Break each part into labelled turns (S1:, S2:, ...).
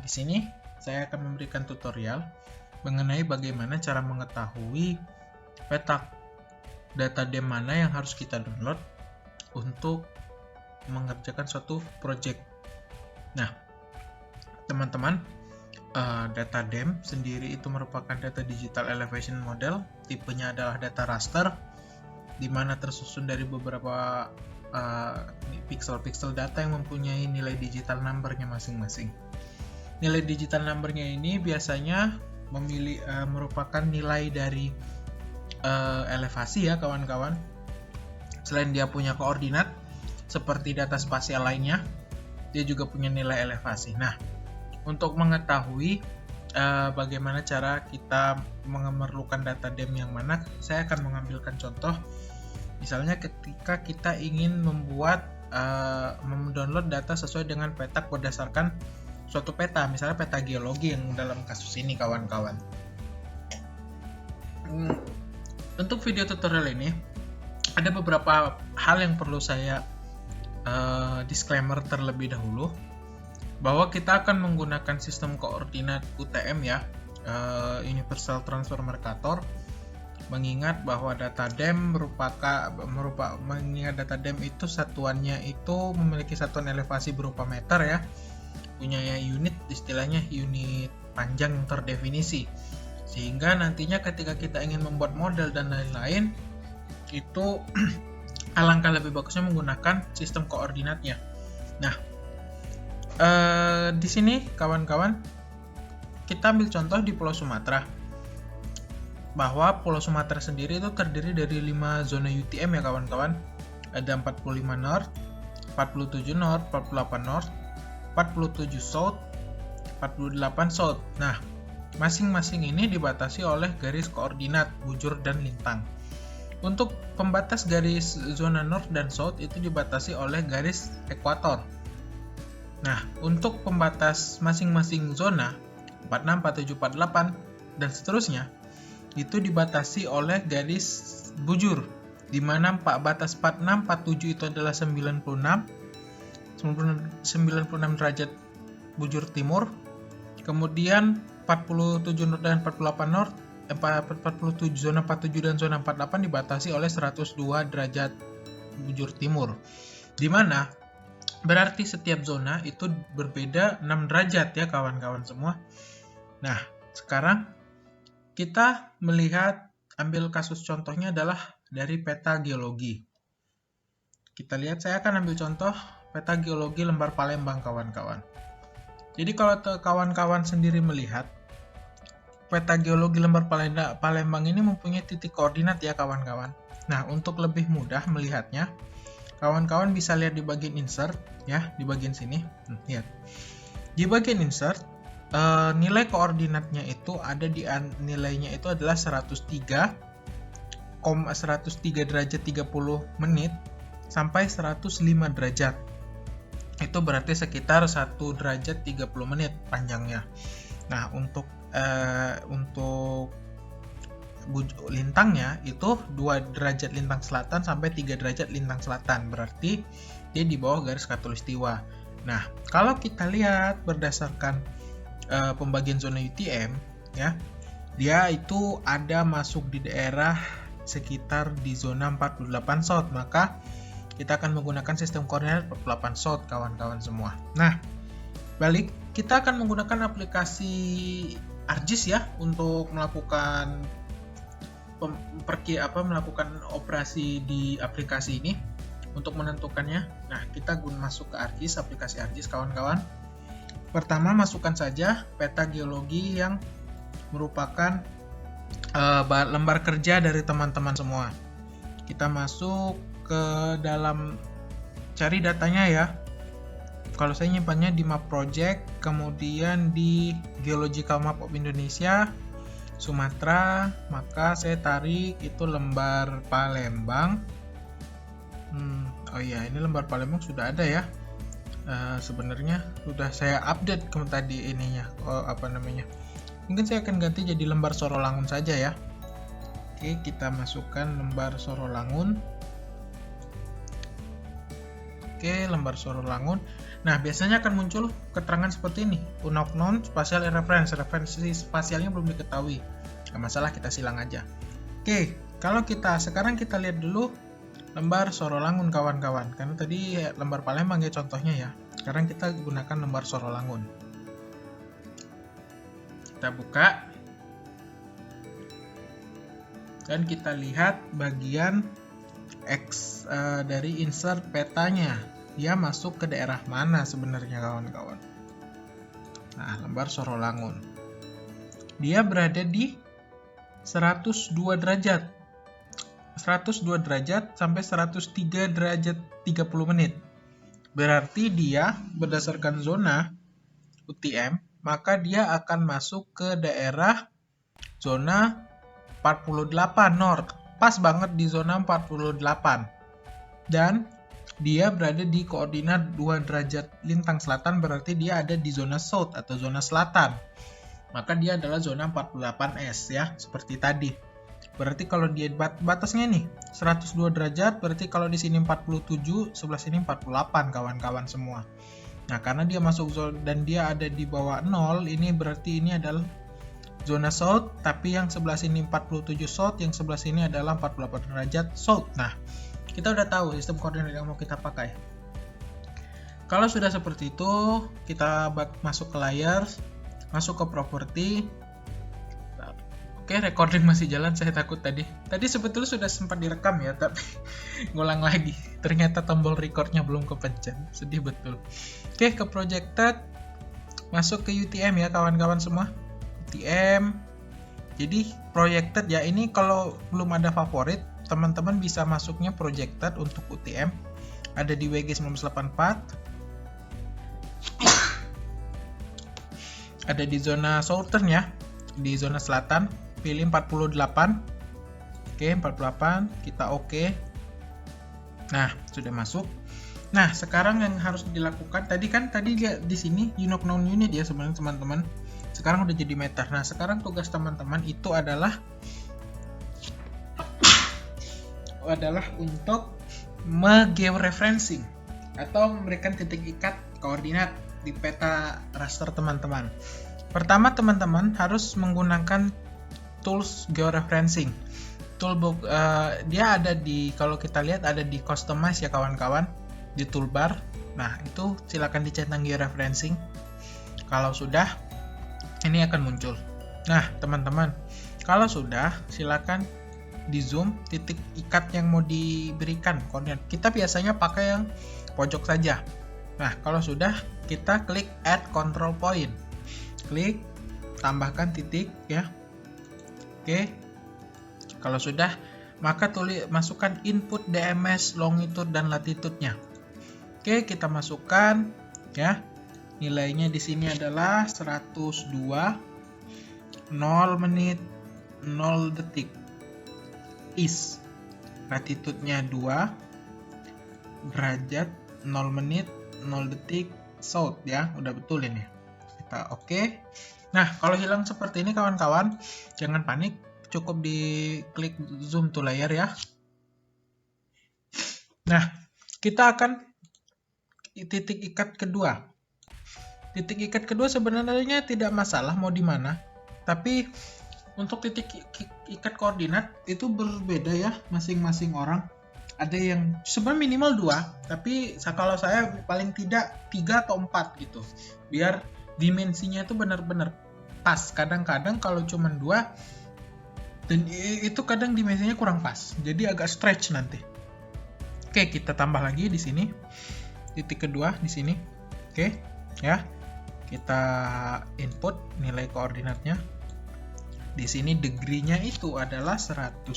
S1: Di sini saya akan memberikan tutorial mengenai bagaimana cara mengetahui petak data DEM mana yang harus kita download untuk mengerjakan suatu project. Nah, teman-teman, data DEM sendiri itu merupakan data digital elevation model, tipenya adalah data raster, di mana tersusun dari beberapa pixel-pixel data yang mempunyai nilai digital number-nya masing-masing. Nilai digital number-nya ini biasanya merupakan nilai dari elevasi ya kawan-kawan. Selain dia punya koordinat seperti data spasial lainnya, dia juga punya nilai elevasi. Nah, untuk mengetahui bagaimana cara kita memerlukan data DEM yang mana, saya akan mengambilkan contoh. Misalnya ketika kita ingin mendownload data sesuai dengan petak berdasarkan suatu peta, misalnya peta geologi yang dalam kasus ini kawan-kawan. Untuk video tutorial ini ada beberapa hal yang perlu saya disclaimer terlebih dahulu, bahwa kita akan menggunakan sistem koordinat UTM ya, Universal Transfer Mercator, mengingat bahwa data DEM mengingat data DEM itu satuannya itu memiliki satuan elevasi berupa meter ya, punya unit, istilahnya unit panjang yang terdefinisi, sehingga nantinya ketika kita ingin membuat model dan lain-lain itu alangkah lebih bagusnya menggunakan sistem koordinatnya. Nah, di sini kawan-kawan kita ambil contoh di Pulau Sumatera, bahwa Pulau Sumatera sendiri itu terdiri dari 5 zona UTM ya kawan-kawan. Ada 45 North, 47 North, 48 North, 47 South, 48 South. Nah, masing-masing ini dibatasi oleh garis koordinat bujur dan lintang. Untuk pembatas garis zona North dan South itu dibatasi oleh garis ekuator. Nah, untuk pembatas masing-masing zona 46, 47, 48 dan seterusnya itu dibatasi oleh garis bujur, di mana batas 46, 47 itu adalah 96 derajat bujur timur, kemudian 47 North dan 48 North, 47 zona 47 dan zona 48 dibatasi oleh 102 derajat bujur timur, di mana berarti setiap zona itu berbeda 6 derajat ya kawan-kawan semua. Nah, sekarang kita ambil kasus contohnya adalah dari peta geologi. Kita lihat, saya akan ambil contoh peta geologi lembar Palembang kawan-kawan. Jadi kalau kawan-kawan sendiri melihat peta geologi lembar Palembang ini mempunyai titik koordinat ya kawan-kawan. Nah, untuk lebih mudah melihatnya, kawan-kawan bisa lihat di bagian insert ya, di bagian sini. Lihat. Di bagian insert, nilai koordinatnya itu ada nilainya itu adalah 103 derajat 30 menit sampai 105 derajat. Itu berarti sekitar 1 derajat 30 menit panjangnya. Nah, untuk lintangnya itu 2 derajat lintang selatan sampai 3 derajat lintang selatan, berarti dia di bawah garis khatulistiwa. Nah, kalau kita lihat berdasarkan pembagian zona UTM ya, dia itu ada masuk di daerah sekitar di zona 48 South, maka kita akan menggunakan sistem koordinat 48 South kawan-kawan semua. Nah, kita akan menggunakan aplikasi ArcGIS ya untuk melakukan melakukan operasi di aplikasi ini untuk menentukannya. Nah, kita masuk ke ArcGIS, aplikasi ArcGIS kawan-kawan. Pertama, masukkan saja peta geologi yang merupakan lembar kerja dari teman-teman semua. Kita masuk ke dalam, cari datanya ya. Kalau saya nyimpannya di map project, kemudian di Geological Map of Indonesia, Sumatera, maka saya tarik itu lembar Palembang. Oh iya, ini lembar Palembang sudah ada ya. Sebenarnya sudah saya update tadi ininya, mungkin saya akan ganti jadi lembar Sorolangun saja ya. Oke, kita masukkan lembar Sorolangun. Oke, lembar Sorolangun. Nah, biasanya akan muncul keterangan seperti ini, unknown spatial reference, referensi spasialnya belum diketahui. Nggak masalah, kita silang aja. Oke, kalau sekarang kita lihat dulu lembar Sorolangun kawan-kawan, karena tadi lembar Palembang ya contohnya ya. Sekarang kita gunakan lembar Sorolangun. Kita buka dan kita lihat bagian X dari insert petanya. Dia masuk ke daerah mana sebenarnya kawan-kawan? Nah, lembar Sorolangun. Dia berada di 102 derajat. 102 derajat sampai 103 derajat 30 menit. Berarti dia berdasarkan zona UTM, maka dia akan masuk ke daerah zona 48 North. Pas banget di zona 48. Dan dia berada di koordinat 2 derajat lintang selatan, berarti dia ada di zona South atau zona selatan. Maka dia adalah zona 48S ya, seperti tadi. Berarti kalau dia batasnya nih 102 derajat, berarti kalau di sini 47, sebelah sini 48 kawan-kawan semua. Nah, karena dia masuk zona dan dia ada di bawah 0, ini berarti ini adalah zona South, tapi yang sebelah sini 47 South, yang sebelah sini adalah 48 derajat South. Nah, kita udah tahu sistem koordinat yang mau kita pakai. Kalau sudah seperti itu, kita masuk ke layar, masuk ke properti. Oke, recording masih jalan, saya takut tadi. Tadi sebetulnya sudah sempat direkam ya, tapi ngulang lagi. Ternyata tombol recordnya belum kepencet. Sedih betul. Oke, ke projected. Masuk ke UTM ya kawan-kawan semua. UTM. Jadi projected ya, ini kalau belum ada favorit, teman-teman bisa masuknya projected untuk UTM. Ada di WG 1984. Ada di zona southern ya, di zona selatan. Pilih 48. Oke, 48. Kita oke. Nah, sudah masuk. Nah, sekarang yang harus dilakukan, tadi lihat di sini unknown unit ya sebenarnya teman-teman. Sekarang udah jadi meter. Nah, sekarang tugas teman-teman itu adalah untuk georeferencing atau memberikan titik ikat koordinat di peta raster teman-teman. Pertama, teman-teman harus menggunakan tools georeferencing. Toolbox dia ada di, kalau kita lihat ada di customize ya kawan-kawan, di toolbar. Nah, itu silakan dicentang georeferencing. Kalau sudah, ini akan muncul. Nah, teman-teman, kalau sudah, silakan di zoom titik ikat yang mau diberikan koordinat. Kita biasanya pakai yang pojok saja. Nah, kalau sudah, kita klik add control point. Klik, tambahkan titik ya. Oke. Kalau sudah, maka masukkan input DMS longitude dan latitude-nya. Oke, kita masukkan ya. Nilainya di sini adalah 102 0 menit 0 detik. East. Latitude-nya 2 derajat 0 menit 0 detik south ya. Udah betul ini. Kita oke. Nah, kalau hilang seperti ini kawan-kawan, jangan panik, cukup diklik zoom to layer ya. Nah, kita akan titik ikat kedua. Titik ikat kedua sebenarnya tidak masalah mau di mana, tapi untuk titik ikat koordinat itu berbeda ya masing-masing orang. Ada yang sebenarnya minimal 2, tapi kalau saya paling tidak 3 atau 4 gitu. Biar dimensinya itu benar-benar pas. Kadang-kadang kalau cuma 2 dan itu kadang dimensinya kurang pas. Jadi agak stretch nanti. Oke, kita tambah lagi di sini. Titik kedua di sini. Oke, ya. Kita input nilai koordinatnya. Di sini degree-nya itu adalah 103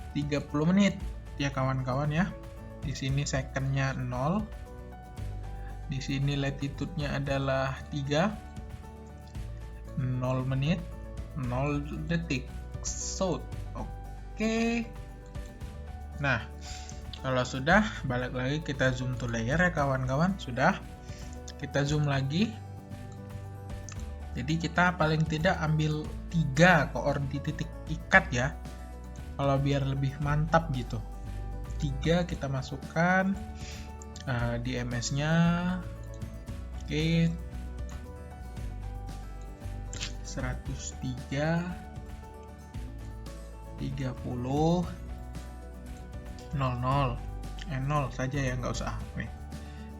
S1: 30 menit ya kawan-kawan ya. Di sini second-nya 0. Di sini latitude-nya adalah 3. 0 menit 0 detik south. Oke. Nah, kalau sudah, balik lagi kita zoom to layer ya kawan-kawan. Sudah. Kita zoom lagi. Jadi kita paling tidak ambil 3 koordinat titik ikat ya. Kalau biar lebih mantap gitu. 3 kita masukkan. DMS-nya oke 103 30 00 0 saja ya, nggak usah. Nih.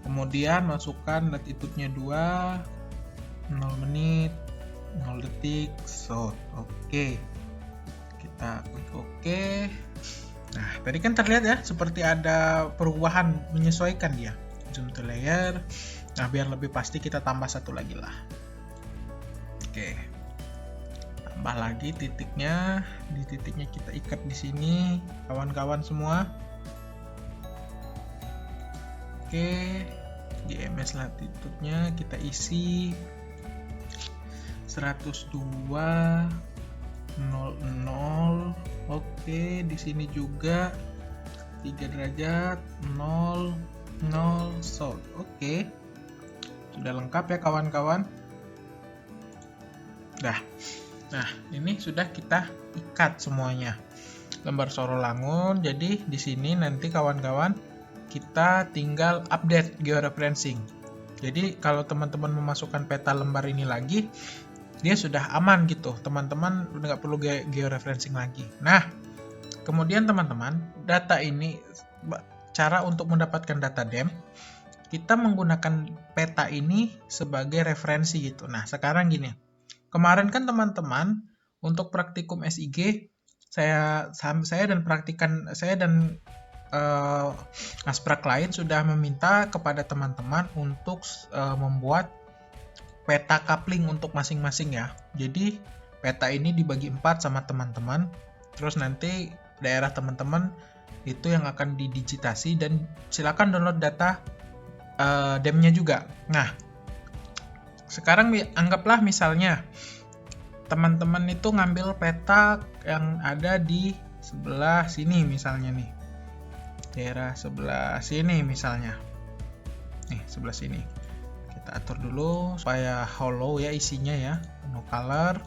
S1: Kemudian masukkan latitude-nya 2 0 menit 0 detik so oke. Kita klik oke. Nah tadi kan terlihat ya seperti ada perubahan, menyesuaikan dia. Zoom to layer. Nah biar lebih pasti kita tambah satu lagi lah. Oke, tambah lagi titiknya. Di titiknya kita ikat di sini kawan-kawan semua. Oke, di MS latitude-nya kita isi 102 00. Oke, di sini juga 3 derajat 0 0 south. Oke, sudah lengkap ya kawan-kawan. Nah ini sudah kita ikat semuanya lembar Sorolangun. Jadi di sini nanti kawan-kawan kita tinggal update georeferencing. Jadi kalau teman-teman memasukkan peta lembar ini lagi, dia sudah aman gitu, teman-teman udah nggak perlu georeferencing lagi. Nah kemudian teman-teman, data ini, cara untuk mendapatkan data DEM, kita menggunakan peta ini sebagai referensi gitu. Nah sekarang gini, kemarin kan teman-teman untuk praktikum SIG saya dan asprak lain sudah meminta kepada teman-teman untuk membuat peta coupling untuk masing-masing ya. Jadi peta ini dibagi 4 sama teman-teman. Terus nanti daerah teman-teman itu yang akan didigitasi dan silakan download data DEM-nya juga. Nah, sekarang anggaplah misalnya teman-teman itu ngambil peta yang ada di sebelah sini misalnya nih. Daerah sebelah sini misalnya. Nih, sebelah sini. Kita atur dulu supaya hollow ya isinya ya. No color.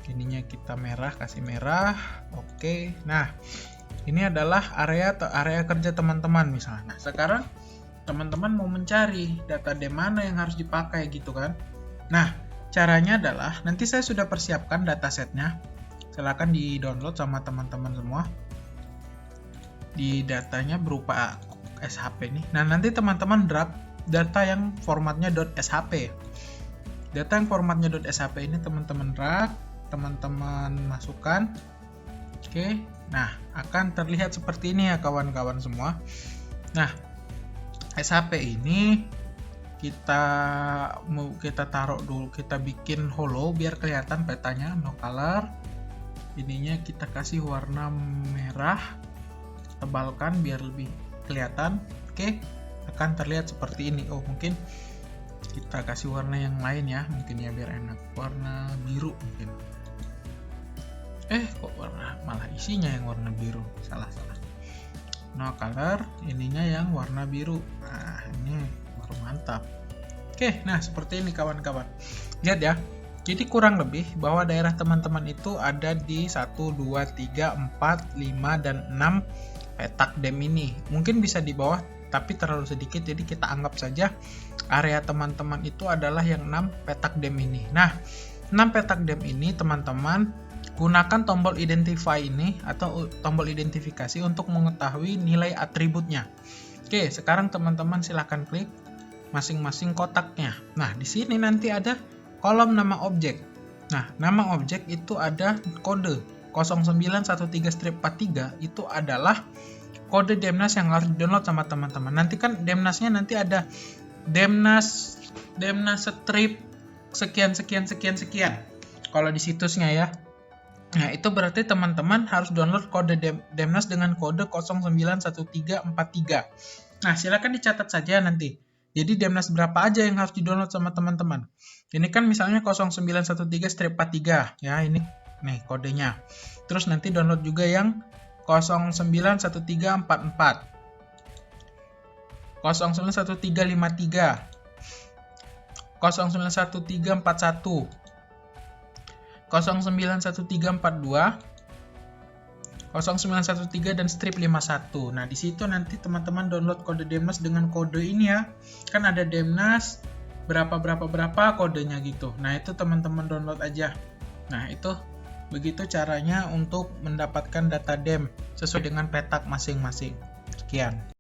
S1: Ininya kita merah, kasih merah. Oke. Nah, ini adalah area kerja teman-teman misalnya. Nah, sekarang teman-teman mau mencari data DEM mana yang harus dipakai gitu kan. Nah, caranya adalah nanti saya sudah persiapkan datasetnya. Silakan di-download sama teman-teman semua. Di datanya berupa SHP nih. Nah, nanti teman-teman drop data yang formatnya .shp. Data yang formatnya .shp ini teman-teman drag, teman-teman masukkan. Oke. Nah, akan terlihat seperti ini ya kawan-kawan semua. Nah, SHP ini kita taruh dulu, kita bikin hollow biar kelihatan petanya, no color. Ininya kita kasih warna merah, tebalkan biar lebih kelihatan. Oke, akan terlihat seperti ini. Oh, mungkin kita kasih warna yang lain ya, mungkin ya biar enak. Warna biru mungkin. Kok warna malah isinya yang warna biru? Salah. No color, ininya yang warna biru. Nah, ini baru mantap. Oke, nah seperti ini kawan-kawan. Lihat ya. Jadi kurang lebih bahwa daerah teman-teman itu ada di 1, 2, 3, 4, 5, dan 6 petak DEM ini. Mungkin bisa di bawah, tapi terlalu sedikit, jadi kita anggap saja area teman-teman itu adalah yang 6 petak DEM ini. Nah, 6 petak DEM ini teman-teman gunakan tombol identify ini atau tombol identifikasi untuk mengetahui nilai atributnya. Oke, sekarang teman-teman silahkan klik masing-masing kotaknya. Nah, di sini nanti ada kolom nama objek. Nah, nama objek itu ada kode 0913-43 itu adalah kode Demnas yang harus di-download sama teman-teman. Nanti kan Demnasnya nanti ada Demnas strip sekian. Kalau di situsnya ya. Nah, itu berarti teman-teman harus download kode Demnas dengan kode 091343. Nah, silakan dicatat saja nanti. Jadi Demnas berapa aja yang harus di-download sama teman-teman. Ini kan misalnya 0913-43 ya, ini nih kodenya. Terus nanti download juga yang 091344, 091353, 091341, 091342, 0913 dan strip 51. Nah, di situ nanti teman-teman download kode Demnas dengan kode ini ya. Kan ada Demnas berapa kodenya gitu. Nah, itu teman-teman download aja. Nah, itu begitu caranya untuk mendapatkan data DEM sesuai dengan petak masing-masing. Sekian.